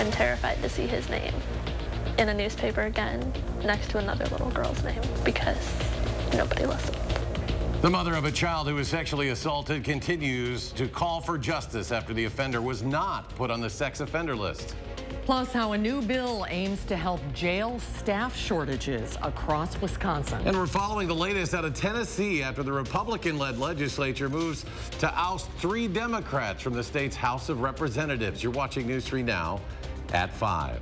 and terrified to see his name in a newspaper again next to another little girl's name because nobody listened. The mother of a child who was sexually assaulted continues to call for justice after the offender was not put on the sex offender list. Plus, how a new bill aims to help jail staff shortages across Wisconsin. And we're following the latest out of Tennessee after the Republican-led legislature moves to oust 3 Democrats from the state's House of Representatives. You're watching News 3 Now at 5.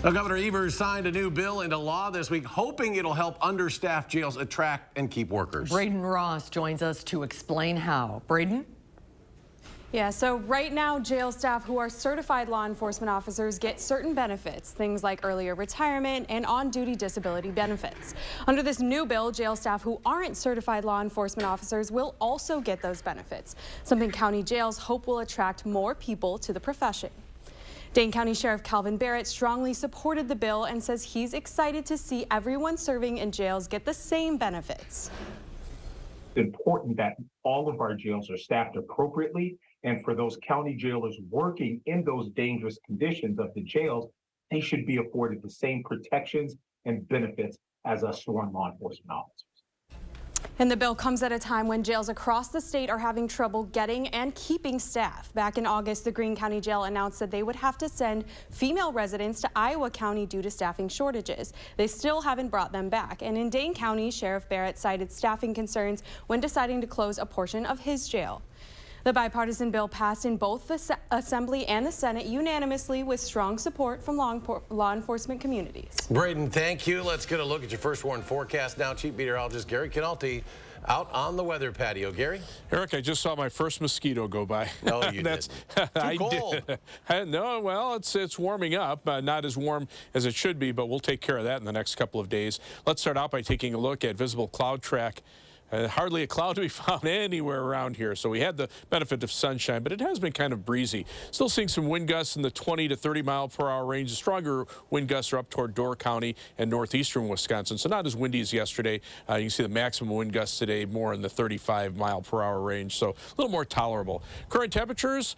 Now, Governor Evers signed a new bill into law this week, hoping it'll help understaffed jails attract and keep workers. Braden Ross joins us to explain how. Braden? Yeah, so right now, jail staff who are certified law enforcement officers get certain benefits, things like earlier retirement and on-duty disability benefits. Under this new bill, jail staff who aren't certified law enforcement officers will also get those benefits, something county jails hope will attract more people to the profession. Dane County Sheriff Calvin Barrett strongly supported the bill and says he's excited to see everyone serving in jails get the same benefits. It's important that all of our jails are staffed appropriately, and for those county jailers working in those dangerous conditions of the jails, they should be afforded the same protections and benefits as us sworn law enforcement officers. And the bill comes at a time when jails across the state are having trouble getting and keeping staff. Back in August, the Greene County Jail announced that they would have to send female residents to Iowa County due to staffing shortages. They still haven't brought them back. And in Dane County, Sheriff Barrett cited staffing concerns when deciding to close a portion of his jail. The bipartisan bill passed in both the Assembly and the Senate unanimously with strong support from law enforcement communities. Braden, thank you. Let's get a look at your first warn forecast now. Chief Meteorologist Gary Canalti out on the weather patio. Gary? Eric, I just saw my first mosquito go by. No, you didn't. Too cold. No, well, it's warming up. Not as warm as it should be, but we'll take care of that in the next couple of days. Let's start out by taking a look at visible cloud track. Hardly a cloud to be found anywhere around here, so we had the benefit of sunshine, but it has been kind of breezy. Still seeing some wind gusts in the 20 to 30 mile per hour range. The stronger wind gusts are up toward Door County and northeastern Wisconsin, so not as windy as yesterday. You can see the maximum wind gusts today more in the 35 mile per hour range, so a little more tolerable. Current temperatures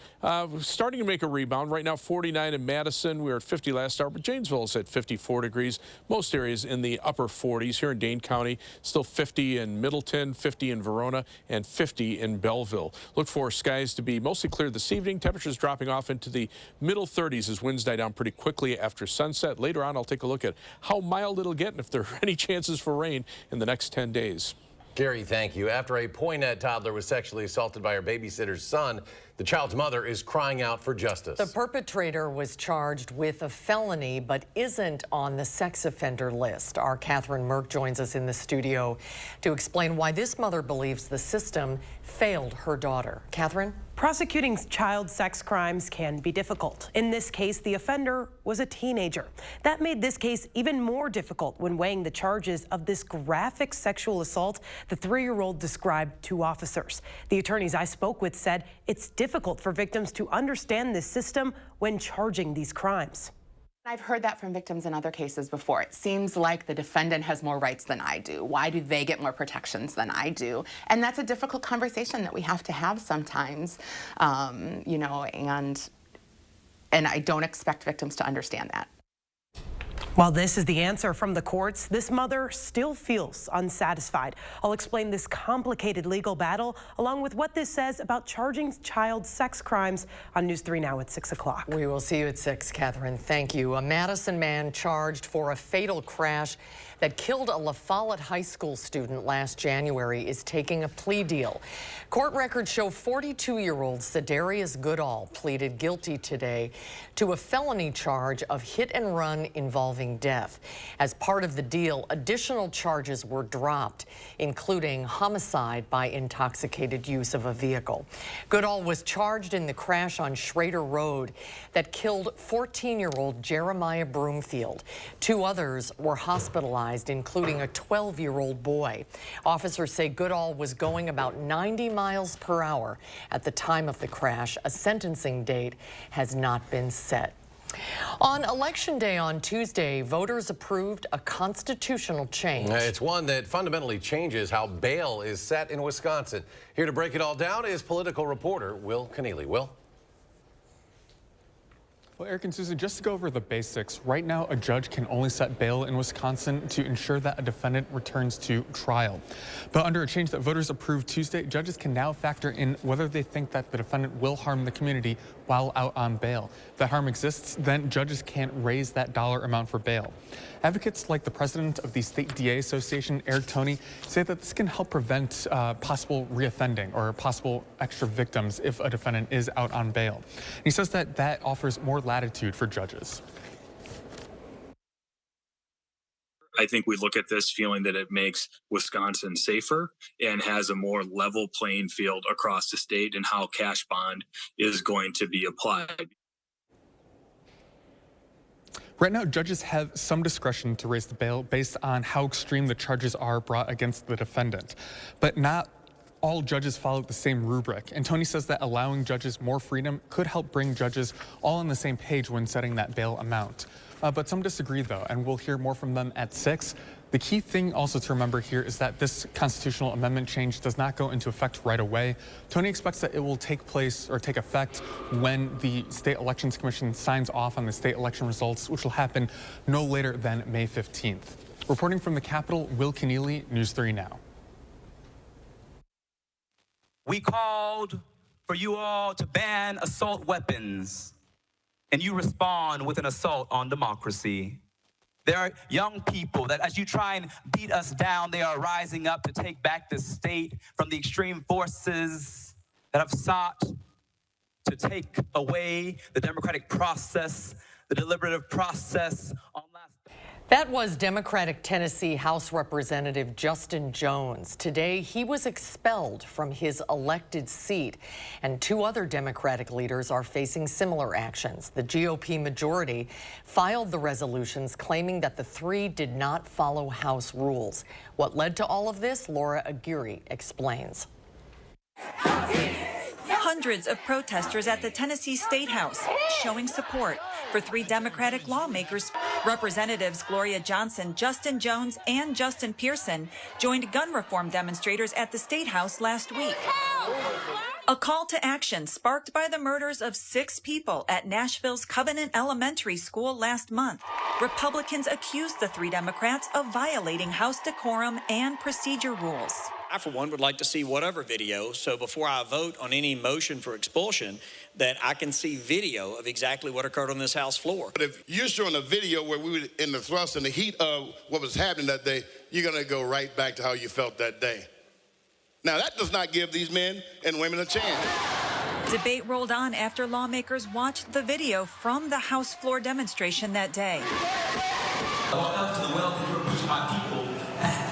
starting to make a rebound. Right now 49 in Madison. We were at 50 last hour, but Janesville is at 54 degrees. Most areas in the upper 40s. Here in Dane County, still 50 in Middleton, 50 in Verona, and 50 in Belleville. Look for skies to be mostly clear this evening. Temperatures dropping off into the middle 30s as winds die down pretty quickly after sunset. Later on, I'll take a look at how mild it'll get and if there are any chances for rain in the next 10 days. Gary, thank you. After a Poinet toddler was sexually assaulted by her babysitter's son, the child's mother is crying out for justice. The perpetrator was charged with a felony but isn't on the sex offender list. Our Catherine Merck joins us in the studio to explain why this mother believes the system failed her daughter. Catherine? Prosecuting child sex crimes can be difficult. In this case, the offender was a teenager. That made this case even more difficult when weighing the charges of this graphic sexual assault the 3-year-old described to officers. The attorneys I spoke with said it's difficult for victims to understand this system when charging these crimes. I've heard that from victims in other cases before. It seems like the defendant has more rights than I do. Why do they get more protections than I do? And that's a difficult conversation that we have to have sometimes, you know, and I don't expect victims to understand that. While this is the answer from the courts, this mother still feels unsatisfied. I'll explain this complicated legal battle along with what this says about charging child sex crimes on News 3 Now at 6 o'clock. We will see you at 6, Catherine. Thank you. A Madison man charged for a fatal crash that killed a La Follette High School student last January is taking a plea deal. Court records show 42-year-old Cedarius Goodall pleaded guilty today to a felony charge of hit and run involving death. As part of the deal, additional charges were dropped, including homicide by intoxicated use of a vehicle. Goodall was charged in the crash on Schrader Road that killed 14-year-old Jeremiah Broomfield. 2 others were hospitalized, including a 12-year-old boy. Officers say Goodall was going about 90 miles per hour at the time of the crash. A sentencing date has not been set. On Election Day on Tuesday, voters approved a constitutional change. It's one that fundamentally changes how bail is set in Wisconsin. Here to break it all down is political reporter Will Keneally. Will? Well, Eric and Susan, just to go over the basics, right now a judge can only set bail in Wisconsin to ensure that a defendant returns to trial. But under a change that voters approved Tuesday, judges can now factor in whether they think that the defendant will harm the community while out on bail. If that harm exists, then judges can't raise that dollar amount for bail. Advocates like the president of the State DA Association, Eric Toney, say that this can help prevent possible reoffending or possible extra victims if a defendant is out on bail. And he says that that offers more latitude for judges. I think we look at this feeling that it makes Wisconsin safer and has a more level playing field across the state and how cash bond is going to be applied. Right now, judges have some discretion to raise the bail based on how extreme the charges are brought against the defendant, but not all judges follow the same rubric. And Toney says that allowing judges more freedom could help bring judges all on the same page when setting that bail amount. But some disagree, though, and we'll hear more from them at 6. The key thing also to remember here is that this constitutional amendment change does not go into effect right away. Toney expects that it will take effect when the State Elections Commission signs off on the state election results, which will happen no later than May 15th. Reporting from the Capitol, Will Keneally, News 3 Now. We called for you all to ban assault weapons, and you respond with an assault on democracy. There are young people that as you try and beat us down, they are rising up to take back this state from the extreme forces that have sought to take away the democratic process, the deliberative process. That was Democratic Tennessee House Representative Justin Jones. Today, he was expelled from his elected seat, and 2 other Democratic leaders are facing similar actions. The GOP majority filed the resolutions claiming that the 3 did not follow House rules. What led to all of this? Laura Aguirre explains. Hundreds of protesters at the Tennessee State House showing support for 3 Democratic lawmakers. Representatives Gloria Johnson, Justin Jones, and Justin Pearson joined gun reform demonstrators at the State House last week. A call to action sparked by the murders of 6 people at Nashville's Covenant Elementary School last month. Republicans accused the 3 Democrats of violating House decorum and procedure rules. I, for one, would like to see whatever video, so before I vote on any motion for expulsion, that I can see video of exactly what occurred on this House floor. But if you're showing a video where we were in the thrust and the heat of what was happening that day, you're going to go right back to how you felt that day. Now, that does not give these men and women a chance. Debate rolled on after lawmakers watched the video from the House floor demonstration that day. I walked up to the well because you were pushing my people back.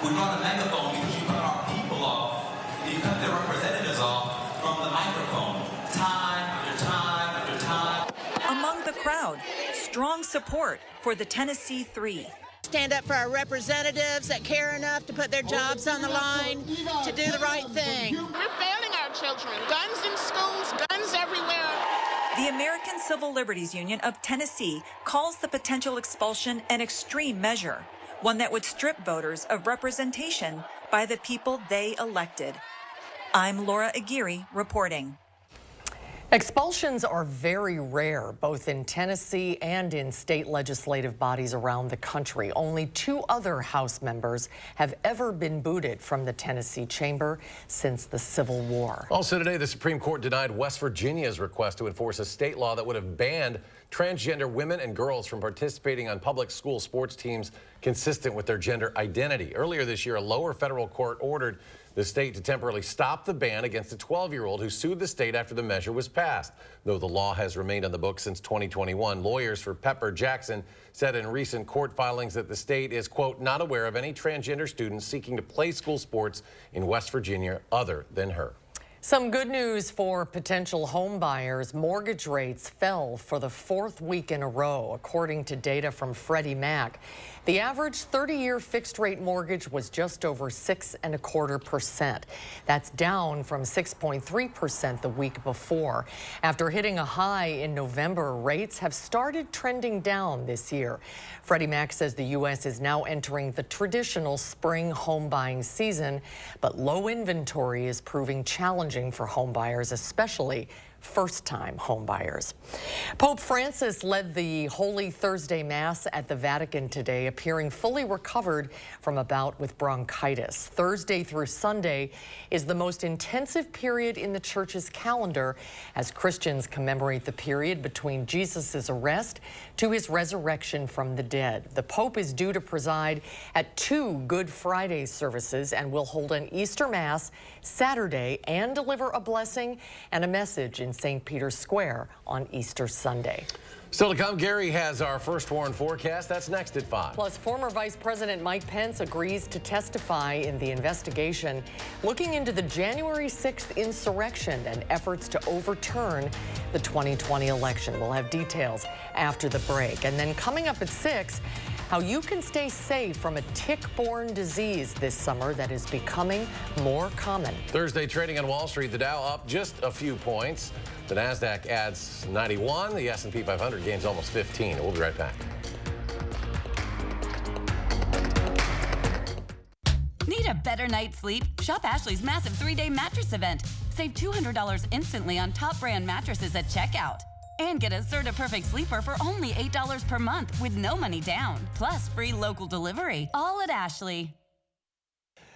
We brought a megaphone because you cut our people off. You cut their representatives off from the microphone. Time after time after time. Among the crowd, strong support for the Tennessee 3. Stand up for our representatives that care enough to put their jobs on the line to do the right thing. We're failing our children. Guns in schools, guns everywhere. The American Civil Liberties Union of Tennessee calls the potential expulsion an extreme measure, one that would strip voters of representation by the people they elected. I'm Laura Aguirre reporting. Expulsions are very rare, both in Tennessee and in state legislative bodies around the country. Only 2 other House members have ever been booted from the Tennessee chamber since the Civil War. Also today, the Supreme Court denied West Virginia's request to enforce a state law that would have banned transgender women and girls from participating on public school sports teams consistent with their gender identity. Earlier this year, a lower federal court ordered the state to temporarily stop the ban against a 12-year-old who sued the state after the measure was passed. Though the law has remained on the books since 2021, lawyers for Pepper Jackson said in recent court filings that the state is, quote, not aware of any transgender students seeking to play school sports in West Virginia other than her. Some good news for potential home buyers. Mortgage rates fell for the 4th week in a row, according to data from Freddie Mac. The average 30-year fixed-rate mortgage was just over 6.25%. That's down from 6.3% the week before. After hitting a high in November, rates have started trending down this year. Freddie Mac says the U.S. is now entering the traditional spring home buying season, but low inventory is proving challenging for home buyers, especially first-time homebuyers. Pope Francis led the Holy Thursday Mass at the Vatican today, appearing fully recovered from a bout with bronchitis. Thursday through Sunday is the most intensive period in the church's calendar as Christians commemorate the period between Jesus' arrest to his resurrection from the dead. The Pope is due to preside at 2 Good Friday services and will hold an Easter Mass Saturday and deliver a blessing and a message in St. Peter's Square on Easter Sunday. Still to come, Gary has our first warn forecast. That's next at 5. Plus, former Vice President Mike Pence agrees to testify in the investigation looking into the January 6th insurrection and efforts to overturn the 2020 election. We'll have details after the break. And then coming up at 6, how you can stay safe from a tick-borne disease this summer that is becoming more common. Thursday trading on Wall Street, the Dow up just a few points. The NASDAQ adds 91. The S&P 500 gains almost 15. We'll be right back. Need a better night's sleep? Shop Ashley's massive 3-day mattress event. Save $200 instantly on top brand mattresses at checkout. And get a Serta Perfect Sleeper for only $8 per month with no money down. Plus free local delivery. All at Ashley.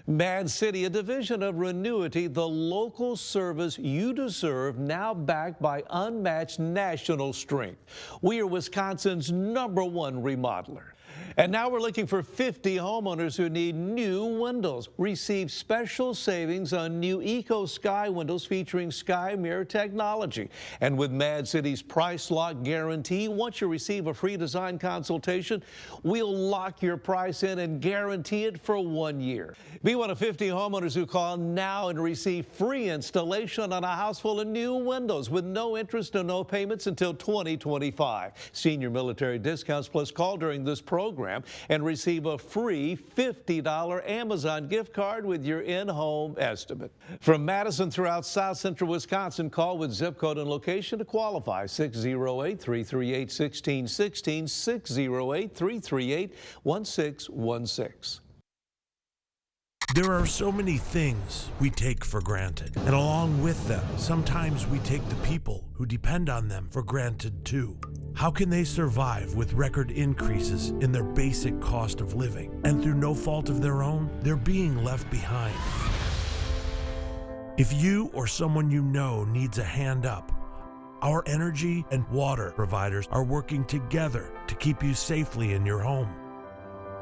Mad City, a division of Renuity, the local service you deserve, now backed by unmatched national strength. We are Wisconsin's #1 remodeler. And now we're looking for 50 homeowners who need new windows. Receive special savings on new Eco Sky windows featuring Sky Mirror technology. And with Mad City's price lock guarantee, once you receive a free design consultation, we'll lock your price in and guarantee it for 1 year. Be one of 50 homeowners who call now and receive free installation on a house full of new windows with no interest and no payments until 2025. Senior military discounts plus call during this program and receive a free $50 Amazon gift card with your in-home estimate. From Madison throughout South Central Wisconsin, call with zip code and location to qualify. 608-338-1616, 608-338-1616. There are so many things we take for granted, and along with them, sometimes we take the people who depend on them for granted too. How can they survive with record increases in their basic cost of living, and through no fault of their own, they're being left behind? If you or someone you know needs a hand up, our energy and water providers are working together to keep you safely in your home.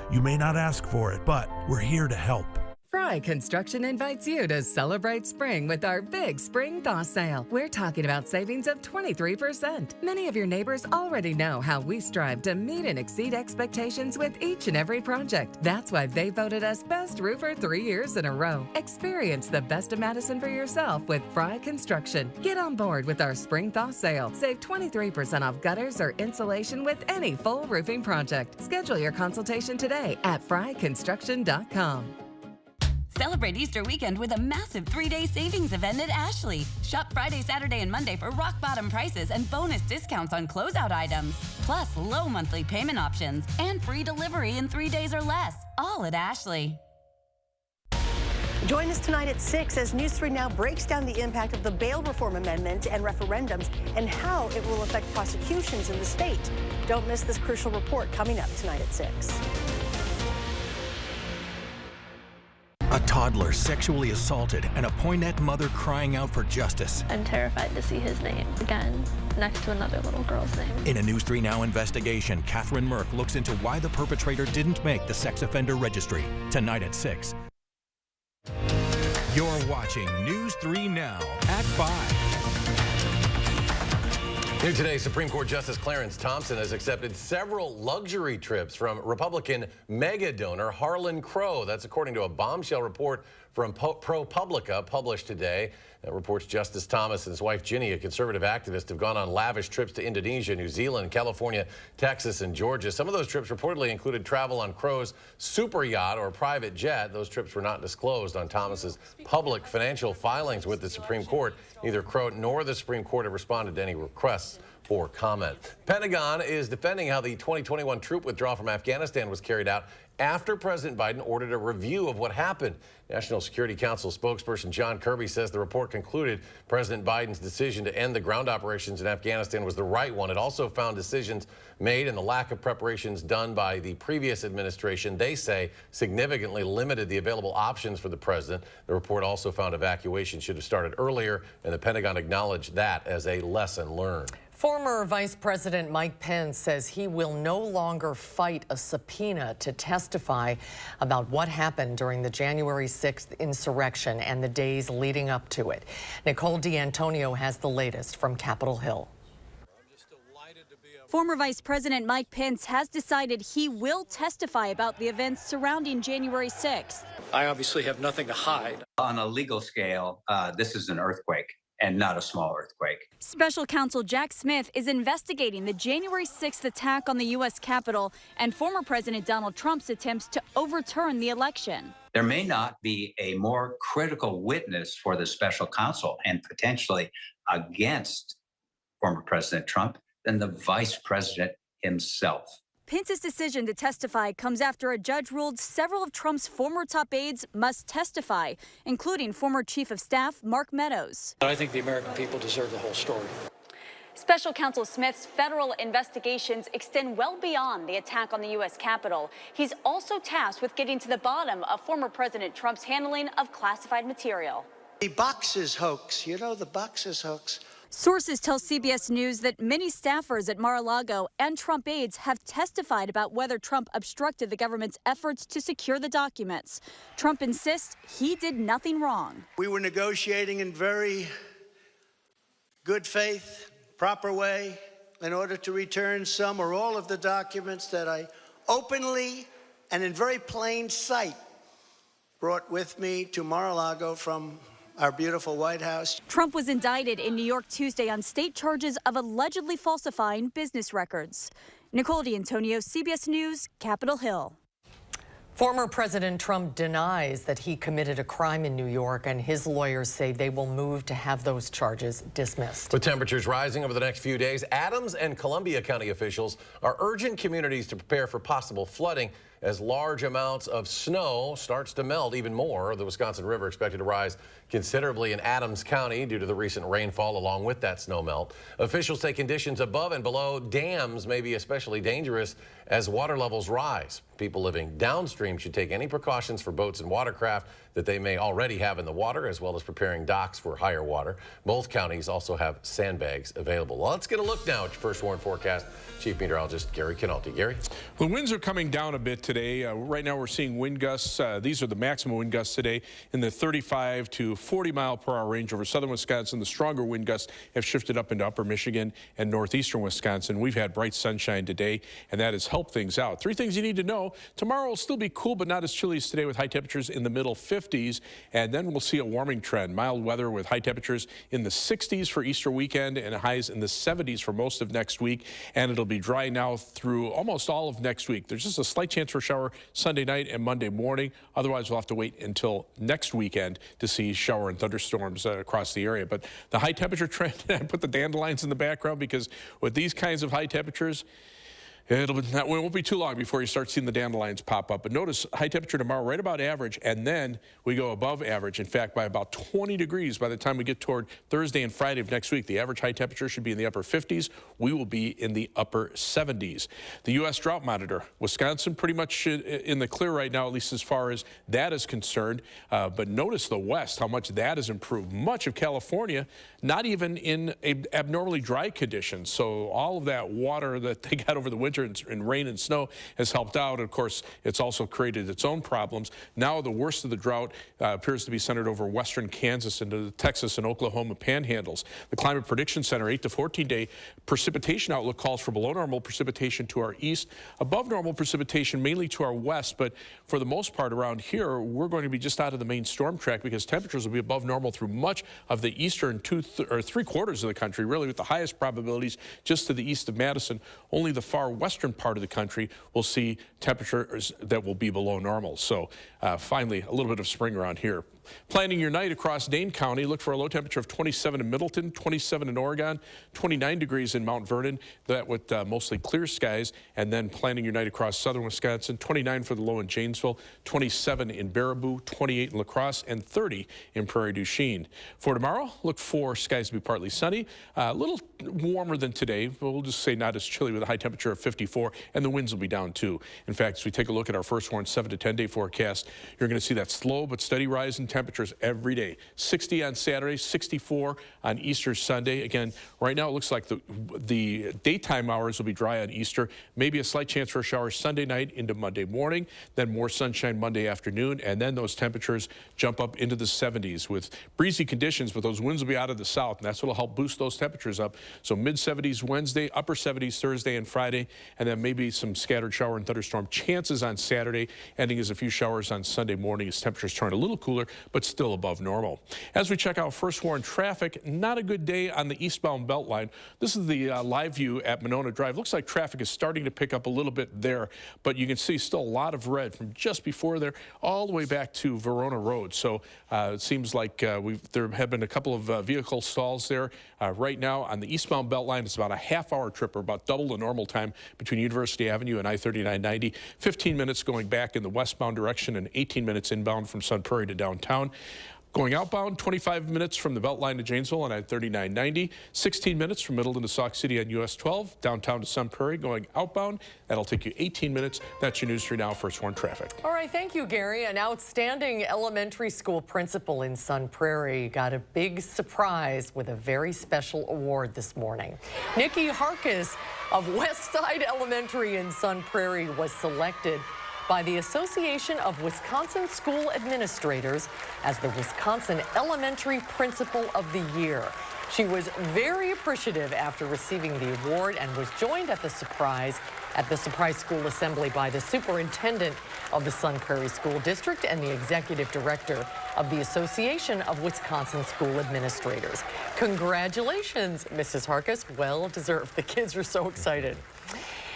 You may not ask for it, but we're here to help. Fry Construction invites you to celebrate spring with our big spring thaw sale. We're talking about savings of 23%. Many of your neighbors already know how we strive to meet and exceed expectations with each and every project. That's why they voted us Best Roofer 3 years in a row. Experience the best of Madison for yourself with Fry Construction. Get on board with our spring thaw sale. Save 23% off gutters or insulation with any full roofing project. Schedule your consultation today at fryconstruction.com. Celebrate Easter weekend with a massive 3-day savings event at Ashley. Shop Friday, Saturday, and Monday for rock bottom prices and bonus discounts on closeout items. Plus low monthly payment options and free delivery in 3 days or less. All at Ashley. Join us tonight at 6 as News 3 Now breaks down the impact of the bail reform amendment and referendums and how it will affect prosecutions in the state. Don't miss this crucial report coming up tonight at 6. A toddler sexually assaulted and a Poynette mother crying out for justice. I'm terrified to see his name again next to another little girl's name. In a News 3 Now investigation, Catherine Merck looks into why the perpetrator didn't make the sex offender registry. Tonight at 6. You're watching News 3 Now at 5. Here today, Supreme Court Justice Clarence Thompson has accepted several luxury trips from Republican mega donor Harlan Crow. That's according to a bombshell report from ProPublica published today. That reports Justice Thomas and his wife Ginny, a conservative activist, have gone on lavish trips to Indonesia, New Zealand, California, Texas, and Georgia. Some of those trips reportedly included travel on Crow's super yacht or private jet. Those trips were not disclosed on Thomas's public financial filings with the Supreme Court. Neither Crow nor the Supreme Court have responded to any requests for comment. Pentagon is defending how the 2021 troop withdrawal from Afghanistan was carried out after President Biden ordered a review of what happened. National Security Council spokesperson John Kirby says the report concluded President Biden's decision to end the ground operations in Afghanistan was the right one. It also found decisions made and the lack of preparations done by the previous administration, they say, significantly limited the available options for the president. The report also found evacuation should have started earlier, and the Pentagon acknowledged that as a lesson learned. Former Vice President Mike Pence says he will no longer fight a subpoena to testify about what happened during the January 6th insurrection and the days leading up to it. Nicole D'Antonio has the latest from Capitol Hill. Former Vice President Mike Pence has decided he will testify about the events surrounding January 6th. I obviously have nothing to hide. On a legal scale, this is an earthquake and not a small earthquake. Special counsel Jack Smith is investigating the January 6th attack on the U.S. Capitol and former President Donald Trump's attempts to overturn the election. There may not be a more critical witness for the special counsel and potentially against former President Trump than the vice president himself. Pence's decision to testify comes after a judge ruled several of Trump's former top aides must testify, including former Chief of Staff Mark Meadows. I think the American people deserve the whole story. Special counsel Smith's federal investigations extend well beyond the attack on the U.S. Capitol. He's also tasked with getting to the bottom of former President Trump's handling of classified material. The boxes hoax, you know, the boxes hoax. Sources tell CBS News that many staffers at Mar-a-Lago and Trump aides have testified about whether Trump obstructed the government's efforts to secure the documents. Trump insists he did nothing wrong. We were negotiating in very good faith, proper way, in order to return some or all of the documents that I openly and in very plain sight brought with me to Mar-a-Lago from our beautiful White House. Trump was indicted in New York Tuesday on state charges of allegedly falsifying business records. Nicole D'Antonio, CBS News, Capitol Hill. Former President Trump denies that he committed a crime in New York, and his lawyers say they will move to have those charges dismissed. With temperatures rising over the next few days, Adams and Columbia County officials are urging communities to prepare for possible flooding as large amounts of snow starts to melt even more. The Wisconsin River expected to rise considerably in Adams County due to the recent rainfall along with that snow melt. Officials say conditions above and below dams may be especially dangerous as water levels rise. People living downstream should take any precautions for boats and watercraft that they may already have in the water, as well as preparing docks for higher water. Both counties also have sandbags available. Well, let's get a look now at your first warn forecast. Chief Meteorologist Gary Canalti. Gary? The winds are coming down a bit today. Right now we're seeing wind gusts. These are the maximum wind gusts today in the 35 to 40 mile per hour range over southern Wisconsin. The stronger wind gusts have shifted up into upper Michigan and northeastern Wisconsin. We've had bright sunshine today, and that has helped things out. Three things you need to know. Tomorrow will still be cool, but not as chilly as today, with high temperatures in the middle 50s. And then we'll see a warming trend. Mild weather with high temperatures in the 60s for Easter weekend and highs in the 70s for most of next week. And it'll be dry now through almost all of next week. There's just a slight chance for a shower Sunday night and Monday morning. Otherwise, we'll have to wait until next weekend to see shower and thunderstorms across the area. But the high temperature trend, I put the dandelions in the background because with these kinds of high temperatures, it won't be too long before you start seeing the dandelions pop up. But notice high temperature tomorrow right about average, and then we go above average. In fact, by about 20 degrees by the time we get toward Thursday and Friday of next week. The average high temperature should be in the upper 50s. We will be in the upper 70s. The U.S. Drought Monitor, Wisconsin pretty much in the clear right now, at least as far as that is concerned. But notice the West, how much that has improved. Much of California, not even in abnormally dry conditions. So all of that water that they got over the winter and rain and snow has helped out. Of course, it's also created its own problems. Now the worst of the drought appears to be centered over western Kansas into the Texas and Oklahoma panhandles. The Climate Prediction Center 8 to 14-day precipitation outlook calls for below normal precipitation to our east, above normal precipitation mainly to our west. But for the most part around here, we're going to be just out of the main storm track because temperatures will be above normal through much of the eastern three-quarters of the country, really, with the highest probabilities just to the east of Madison. Only the far western part of the country will see temperatures that will be below normal. So finally, a little bit of spring around here. Planning your night across Dane County, look for a low temperature of 27 in Middleton, 27 in Oregon, 29 degrees in Mount Vernon, that with mostly clear skies. And then planning your night across southern Wisconsin, 29 for the low in Janesville, 27 in Baraboo, 28 in La Crosse, and 30 in Prairie du Chien. For tomorrow, look for skies to be partly sunny, a little warmer than today. We'll just say not as chilly with a high temperature of 54, and the winds will be down too. In fact, as we take a look at our first warn 7 to 10 day forecast, you're going to see that slow but steady rise in temperatures every day. 60 on Saturday, 64 on Easter Sunday. Again, right now it looks like the daytime hours will be dry on Easter. Maybe a slight chance for a shower Sunday night into Monday morning, then more sunshine Monday afternoon, and then those temperatures jump up into the 70s with breezy conditions, but those winds will be out of the south, and that's what will help boost those temperatures up. So mid-70s Wednesday, upper 70s Thursday and Friday, and then maybe some scattered shower and thunderstorm chances on Saturday, ending as a few showers on Sunday morning as temperatures turn a little cooler, but still above normal. As we check out first warn traffic, not a good day on the eastbound Beltline. This is the live view at Monona Drive. Looks like traffic is starting to pick up a little bit there, but you can see still a lot of red from just before there all the way back to Verona Road. So it seems like there have been a couple of vehicle stalls there. Right now on the eastbound Beltline, it's about a half-hour trip, or about double the normal time between University Avenue and I-3990. 15 minutes going back in the westbound direction and 18 minutes inbound from Sun Prairie to downtown. Going outbound, 25 minutes from the Beltline to Janesville on I-3990, 16 minutes from Middleton to Sauk City on US 12, downtown to Sun Prairie. Going outbound, that'll take you 18 minutes. That's your News 3 Now first warn traffic. All right, thank you, Gary. An outstanding elementary school principal in Sun Prairie got a big surprise with a very special award this morning. Nikki Harkis of Westside Elementary in Sun Prairie was selected by the Association of Wisconsin School Administrators as the Wisconsin Elementary Principal of the Year. She was very appreciative after receiving the award and was joined at the surprise school assembly by the superintendent of the Sun Prairie School District and the executive director of the Association of Wisconsin School Administrators. Congratulations, Mrs. Harkis. Well deserved. The kids are so excited.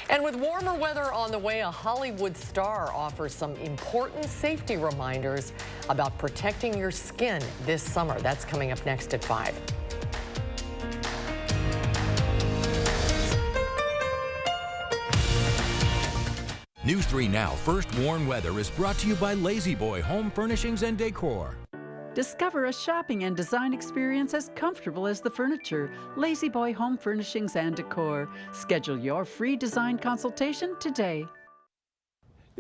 And with warmer weather on the way, a Hollywood star offers some important safety reminders about protecting your skin this summer. That's coming up next at 5. News 3 Now First Warn Weather is brought to you by Lazy Boy Home Furnishings and Decor. Discover a shopping and design experience as comfortable as the furniture. Lazy Boy Home Furnishings and Decor. Schedule your free design consultation today.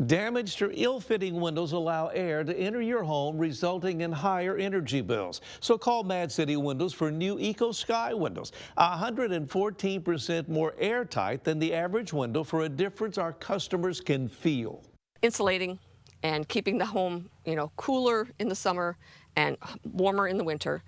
Damaged or ill-fitting windows allow air to enter your home, resulting in higher energy bills. So call Mad City Windows for new Eco Sky windows. 114% more airtight than the average window, for a difference our customers can feel. Insulating and keeping the home, cooler in the summer and warmer in the winter.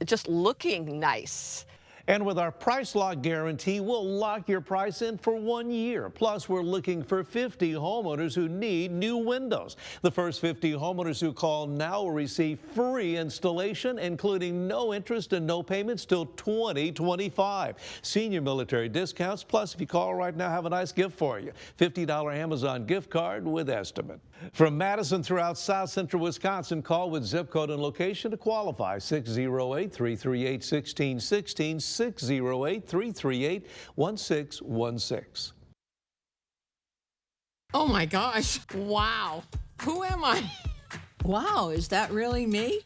Just looking nice. And with our price lock guarantee, we'll lock your price in for 1 year. Plus, we're looking for 50 homeowners who need new windows. The first 50 homeowners who call now will receive free installation, including no interest and no payments till 2025. Senior military discounts. Plus, if you call right now, have a nice gift for you. $50 Amazon gift card with estimate. From Madison throughout South Central Wisconsin, call with zip code and location to qualify. 608-338-1616. 608-338-1616. Oh my gosh. Wow. Who am I? Wow, is that really me?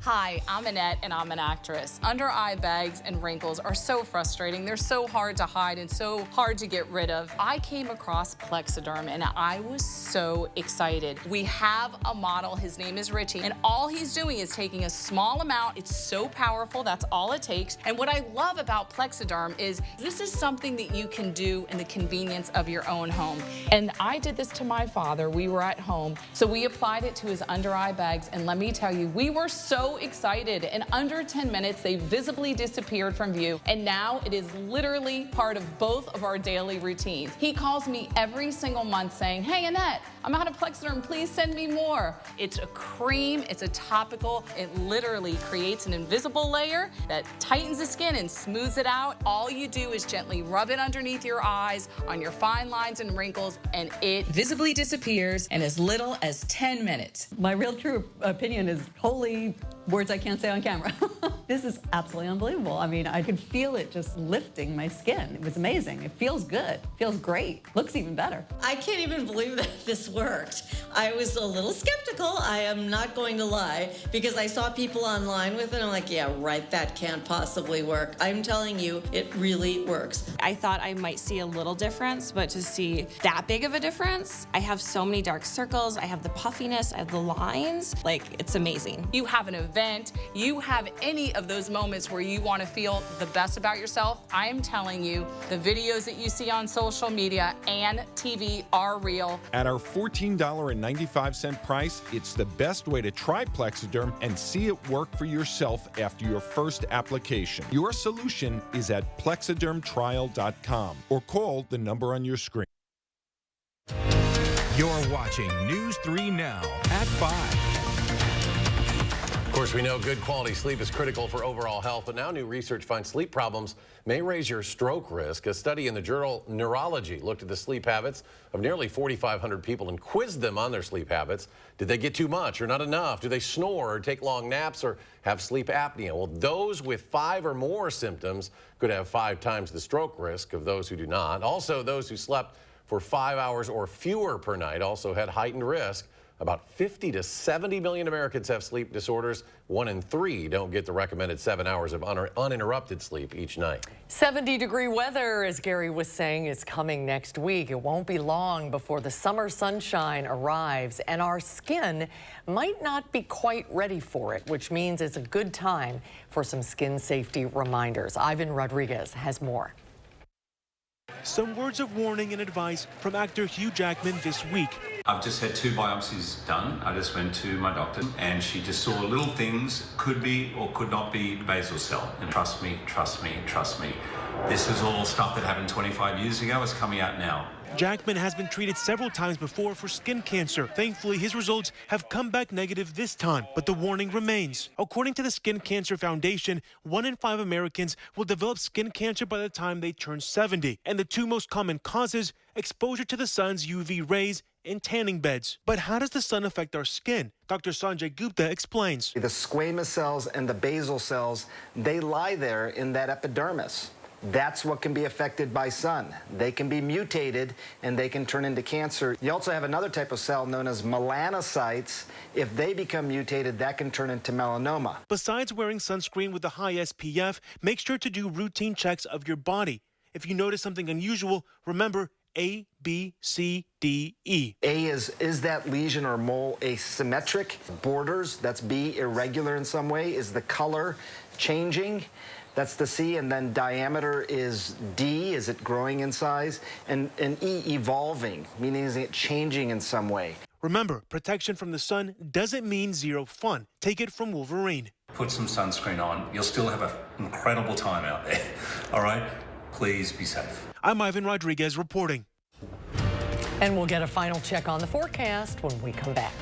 Hi, I'm Annette and I'm an actress. Under eye bags and wrinkles are so frustrating. They're so hard to hide and so hard to get rid of. I came across Plexiderm and I was so excited. We have a model, his name is Richie, and all he's doing is taking a small amount. It's so powerful, that's all it takes. And what I love about Plexiderm is this is something that you can do in the convenience of your own home. And I did this to my father. We were at home, so we applied it to his under eye bags, and let me tell you, we were so so excited. In under 10 minutes, they visibly disappeared from view, and now it is literally part of both of our daily routines. He calls me every single month saying, "Hey, Annette, I'm out of Plexiderm. Please send me more." It's a cream. It's a topical. It literally creates an invisible layer that tightens the skin and smooths it out. All you do is gently rub it underneath your eyes, on your fine lines and wrinkles, and it visibly disappears in as little as 10 minutes. My real true opinion is holy words I can't say on camera. This is absolutely unbelievable. I mean, I could feel it just lifting my skin. It was amazing. It feels good. Feels great. Looks even better. I can't even believe that this worked. I was a little skeptical, I am not going to lie, because I saw people online with it. I'm like, yeah, right, that can't possibly work. I'm telling you, it really works. I thought I might see a little difference, but to see that big of a difference, I have so many dark circles, I have the puffiness, I have the lines, like, it's amazing. You have an event, you have any of those moments where you want to feel the best about yourself, I am telling you, the videos that you see on social media and TV are real. At our $14.95 price, it's the best way to try Plexiderm and see it work for yourself after your first application. Your solution is at plexidermtrial.com or call the number on your screen. You're watching News 3 Now at 5. Of course, we know good quality sleep is critical for overall health, but now new research finds sleep problems may raise your stroke risk. A study in the journal Neurology looked at the sleep habits of nearly 4,500 people and quizzed them on their sleep habits. Did they get too much or not enough? Do they snore or take long naps or have sleep apnea? Well, those with 5 or more symptoms could have 5 times the stroke risk of those who do not. Also, those who slept for 5 hours or fewer per night also had heightened risk. About 50 to 70 million Americans have sleep disorders. 1 in 3 don't get the recommended 7 hours of uninterrupted sleep each night. 70-degree weather, as Gary was saying, is coming next week. It won't be long before the summer sunshine arrives, and our skin might not be quite ready for it, which means it's a good time for some skin safety reminders. Ivan Rodriguez has more. Some words of warning and advice from actor Hugh Jackman this week. I've just had 2 biopsies done. I just went to my doctor and she just saw little things, could be or could not be basal cell. And trust me, trust me, trust me. This is all stuff that happened 25 years ago. It's coming out now. Jackman has been treated several times before for skin cancer. Thankfully, his results have come back negative this time, but the warning remains. According to the Skin Cancer Foundation, 1 in 5 Americans will develop skin cancer by the time they turn 70. And the 2 most common causes, exposure to the sun's UV rays and tanning beds. But how does the sun affect our skin? Dr. Sanjay Gupta explains. The squamous cells and the basal cells, they lie there in that epidermis. That's what can be affected by sun. They can be mutated and they can turn into cancer. You also have another type of cell known as melanocytes. If they become mutated, that can turn into melanoma. Besides wearing sunscreen with a high SPF, make sure to do routine checks of your body. If you notice something unusual, remember A, B, C, D, E. A is that lesion or mole asymmetric? Borders, that's B, irregular in some way. Is the color changing? That's the C, and then diameter is D, is it growing in size? And E, evolving, meaning is it changing in some way? Remember, protection from the sun doesn't mean zero fun. Take it from Wolverine. Put some sunscreen on. You'll still have an incredible time out there. All right? Please be safe. I'm Ivan Rodriguez reporting. And we'll get a final check on the forecast when we come back.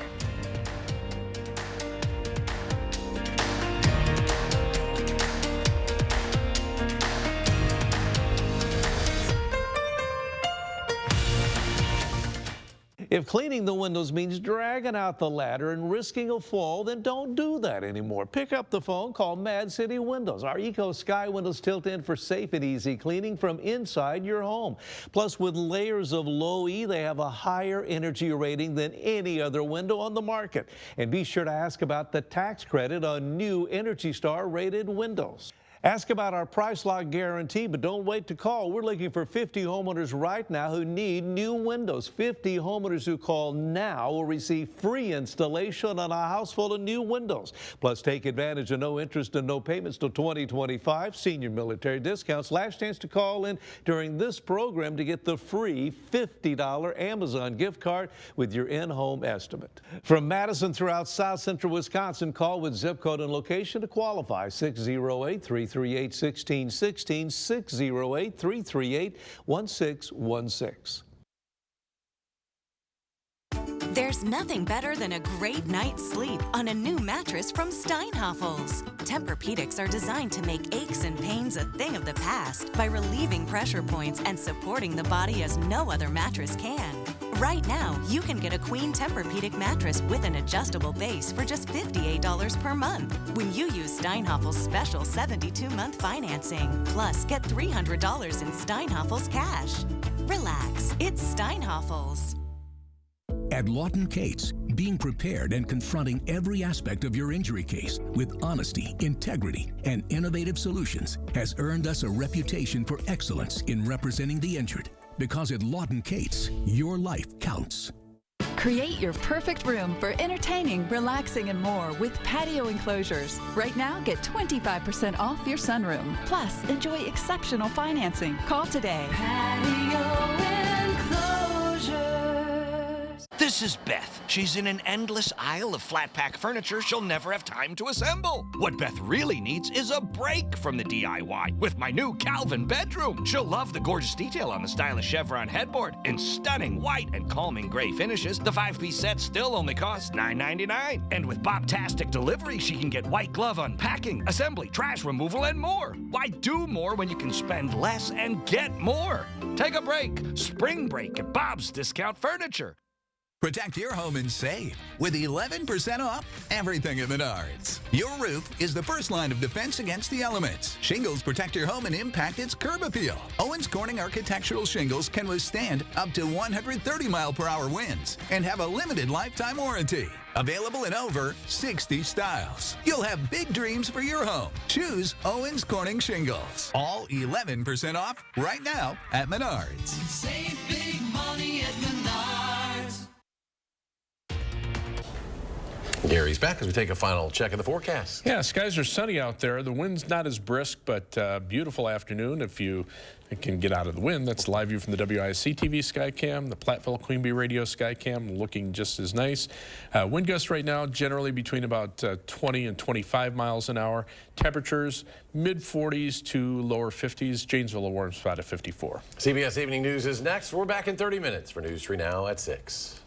If cleaning the windows means dragging out the ladder and risking a fall, then don't do that anymore. Pick up the phone, call Mad City Windows. Our Eco Sky windows tilt in for safe and easy cleaning from inside your home. Plus, with layers of low E, they have a higher energy rating than any other window on the market. And be sure to ask about the tax credit on new Energy Star rated windows. Ask about our price lock guarantee, but don't wait to call. We're looking for 50 homeowners right now who need new windows. 50 homeowners who call now will receive free installation on a house full of new windows. Plus, take advantage of no interest and no payments till 2025. Senior military discounts. Last chance to call in during this program to get the free $50 Amazon gift card with your in-home estimate. From Madison throughout South Central Wisconsin, call with zip code and location to qualify. 608-338-1616, 608-338-1616. There's nothing better than a great night's sleep on a new mattress from Steinhafels. Tempur-Pedics are designed to make aches and pains a thing of the past by relieving pressure points and supporting the body as no other mattress can. Right now, you can get a queen Tempur-Pedic mattress with an adjustable base for just $58 per month when you use Steinhafels' special 72-month financing. Plus, get $300 in Steinhafels cash. Relax, it's Steinhafels. At Lawton Cates, being prepared and confronting every aspect of your injury case with honesty, integrity, and innovative solutions has earned us a reputation for excellence in representing the injured. Because at Lawton Cates, your life counts. Create your perfect room for entertaining, relaxing, and more with patio enclosures. Right now, get 25% off your sunroom. Plus, enjoy exceptional financing. Call today. Patio enclosures. This is Beth. She's in an endless aisle of flat pack furniture she'll never have time to assemble. What Beth really needs is a break from the DIY with my new Calvin bedroom. She'll love the gorgeous detail on the stylish chevron headboard. In stunning white and calming gray finishes, the 5-piece set still only costs $9.99. And with Bobtastic delivery, she can get white glove unpacking, assembly, trash removal, and more. Why do more when you can spend less and get more? Take a break. Spring break at Bob's Discount Furniture. Protect your home and save with 11% off everything at Menards. Your roof is the first line of defense against the elements. Shingles protect your home and impact its curb appeal. Owens Corning architectural shingles can withstand up to 130-mile-per-hour winds and have a limited lifetime warranty. Available in over 60 styles. You'll have big dreams for your home. Choose Owens Corning shingles. All 11% off right now at Menards. Save big money at Menards. Gary's back as we take a final check of the forecast. Yeah, skies are sunny out there. The wind's not as brisk, but beautiful afternoon if you can get out of the wind. That's live view from the WISC-TV Skycam, the Platteville Queen Bee Radio Skycam, looking just as nice. Wind gusts right now generally between about 20 and 25 miles an hour. Temperatures mid-40s to lower 50s. Janesville a warm spot at 54. CBS Evening News is next. We're back in 30 minutes for News 3 Now at 6.